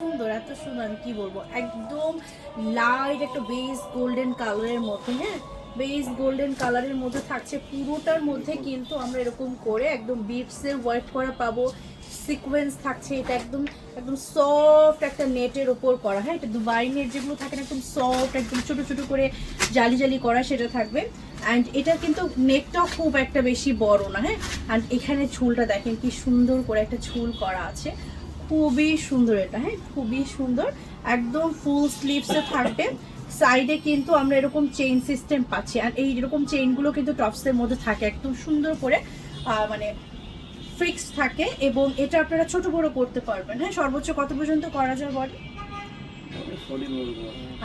সুন্দর, এত সুন্দর, আমি কি বলবো, একদম লাইট একটা বেস গোল্ডেন কালারের মধ্যে, হ্যাঁ বেস গোল্ডেন কালারের মধ্যে থাকছে পুরোটার মধ্যে। কিন্তু আমরা এরকম করে একদম বিটসের ওয়ার্ক করা পাবো, সিকোয়েন্স থাকছে, এটা একদম একদম সফট একটা নেটের ওপর করা, হ্যাঁ এটা দুবাই নেট যেগুলো থাকে না একদম সফট, একদম ছোট ছোট করে জালি জালি করা, সেটা থাকবে। অ্যান্ড এটা কিন্তু নেকটাও খুব একটা বেশি বড় না, হ্যাঁ। অ্যান্ড এখানে ঝুলটা দেখেন কি সুন্দর করে একটা ঝুল করা আছে, খুবই সুন্দর এটা, হ্যাঁ খুবই সুন্দর, একদম ফুল স্লিভসে থাকবে। সাইডে কিন্তু আমরা এরকম চেইন সিস্টেম পাচ্ছি, আর এই এরকম চেইনগুলো কিন্তু টপসের মধ্যে থাকে একদম সুন্দর করে, মানে ফিক্স থাকে। এবং এটা আপনারা ছোট বড় করতে পারবেন, হ্যাঁ সর্বোচ্চ কত পর্যন্ত করা যায় বডি?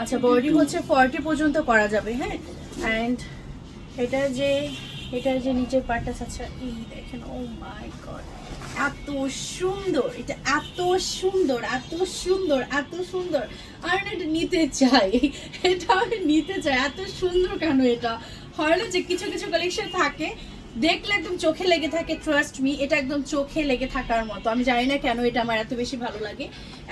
আচ্ছা বডি হচ্ছে 40 পর্যন্ত করা যাবে, হ্যাঁ। অ্যান্ড এটার যে নিচের পার্টটা আছে, এই দেখেন, ও মাই গড এত সুন্দর, এটা এত সুন্দর এত সুন্দর এত সুন্দর, আর না এটা নিতে চাই, এটা আমি নিতে চাই, এত সুন্দর কেন এটা হয় না যে কিছু কিছু কালেকশন থাকে দেখলে একদম চোখে লেগে থাকে, ট্রাস্ট মি এটা একদম চোখে লেগে থাকার মতো, আমি জানি না কেন এটা আমার এত বেশি ভালো লাগে,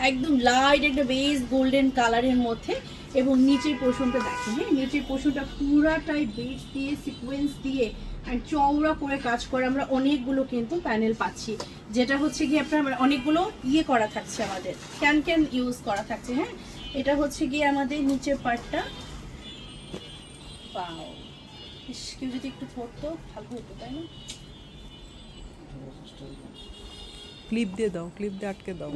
একদম লাইট একটা বেস গোল্ডেন কালারের মধ্যে। এবং নিচের পোর্শনটা দেখেন, হ্যাঁ নিচের পোর্শনটা পুরাটাই বেস দিয়ে সিকোয়েন্স দিয়ে আর চওড়া করে কাজ করে, আমরা অনেকগুলো কিন্তু প্যানেল পাচ্ছি, যেটা হচ্ছে গিয়ে আপনার অনেকগুলো ইয়ে করা থাকছে, আমাদের ক্যান ক্যান ইউজ করা থাকছে, হ্যাঁ এটা হচ্ছে গিয়ে আমাদের নিচের পার্টটা। পাও কেউ যদি একটু ধরতো ভালো হতো, তাই না? ক্লিপ দিয়ে দাও, ক্লিপ দিয়ে আটকে দাও।